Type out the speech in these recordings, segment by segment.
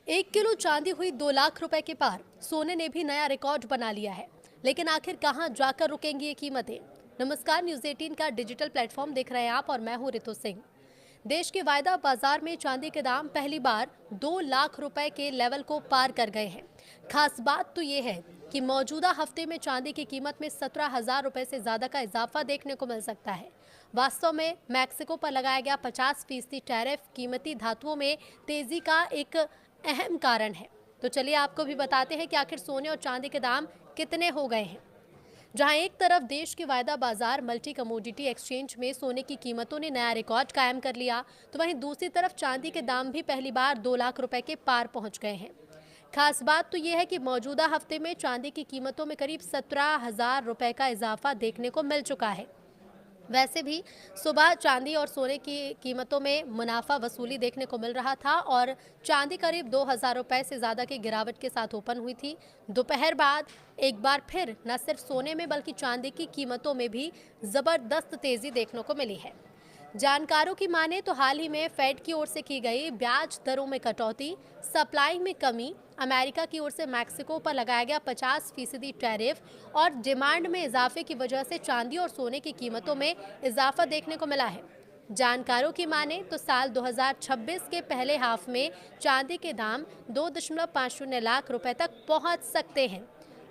1 kilo चांदी हुई 2 लाख रुपए के पार। सोने ने भी नया रिकॉर्ड बना लिया है। लेकिन आखिर कहां जाकर रुकेंगी ये कीमतें? नमस्कार, न्यूज 18 का डिजिटल प्लेटफॉर्म देख रहे हैं आप और मैं हूं रितु सिंह। देश के वायदा बाजार में चांदी के दाम पहली बार 2 लाख रुपए के लेवल को पार कर गए हैं। खास बात तो ये है कि मौजूदा हफ्ते में चांदी की कीमत में 17,000 रुपए से ज्यादा का इजाफा देखने को मिल सकता है। वास्तव में मैक्सिको पर लगाया गया 50% टैरिफ कीमती धातुओं में तेजी का एक अहम कारण है। तो चलिए आपको भी बताते हैं कि आखिर सोने और चांदी के दाम कितने हो गए हैं। जहां एक तरफ देश के वायदा बाजार मल्टी कमोडिटी एक्सचेंज में सोने की कीमतों ने नया रिकॉर्ड कायम कर लिया, तो वहीं दूसरी तरफ चांदी के दाम भी पहली बार 2 लाख रुपए के पार पहुंच गए हैं। खास बात तो यह है कि मौजूदा हफ्ते में चांदी की कीमतों में करीब 17,000 रुपए का इजाफा देखने को मिल चुका है। वैसे भी सुबह चांदी और सोने की कीमतों में मुनाफा वसूली देखने को मिल रहा था और चांदी करीब 2,000 रुपए से ज़्यादा की गिरावट के साथ ओपन हुई थी। दोपहर बाद एक बार फिर न सिर्फ सोने में बल्कि चांदी की कीमतों में भी ज़बरदस्त तेज़ी देखने को मिली है। जानकारों की माने तो हाल ही में फेड की ओर से की गई ब्याज दरों में कटौती, सप्लाई में कमी, अमेरिका की ओर से मैक्सिको पर लगाया गया 50% टैरिफ और डिमांड में इजाफे की वजह से चांदी और सोने की कीमतों में इजाफा देखने को मिला है। जानकारों की माने तो साल 2026 के पहले हाफ में चांदी के दाम 2.50 लाख रुपए तक पहुंच सकते हैं।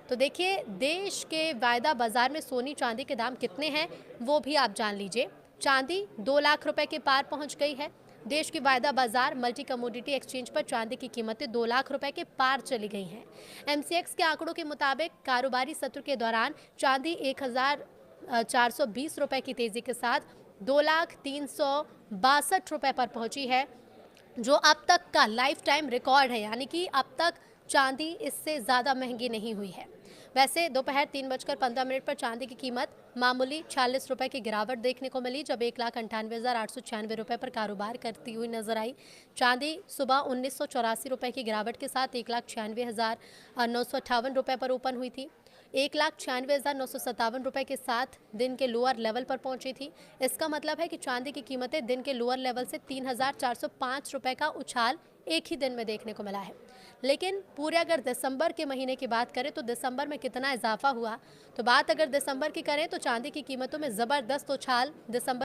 तो देखिए, देश के वायदा बाजार में सोनी चांदी के दाम कितने हैं वो भी आप जान लीजिए। चांदी 2 लाख रुपए के पार पहुंच गई है। देश की वायदा बाजार मल्टी कमोडिटी एक्सचेंज पर चांदी की कीमतें 2 लाख रुपए के पार चली गई हैं। एमसीएक्स के आंकड़ों के मुताबिक कारोबारी सत्र के दौरान चांदी 1,420 रुपए की तेजी के साथ 2,362 रुपए पर पहुंची है, जो अब तक का लाइफ टाइम रिकॉर्ड है। यानी कि अब तक चांदी इससे ज़्यादा महंगी नहीं हुई है। वैसे दोपहर 3:15 पर चांदी की कीमत मामूली 46 रुपए की गिरावट देखने को मिली, जब 1,98,896 रुपए पर कारोबार करती हुई नजर आई। चांदी सुबह 1,984 रुपए की गिरावट के साथ 1,96,958 रुपए पर ओपन हुई थी। 1,96,957 रुपए के साथ दिन के लोअर लेवल पर पहुंची थी। इसका मतलब है कि चांदी की कीमतें दिन के लोअर लेवल से 3,405 रुपए का उछाल एक ही दिन में देखने को मिला है। लेकिन पूरे अगर दिसंबर के महीने की बात करें तो दिसंबर में कितना इजाफा हुआ, तो बात अगर दिसंबर की करें तो चांदी की कीमतों में ज़बरदस्त उछाल दिसंबर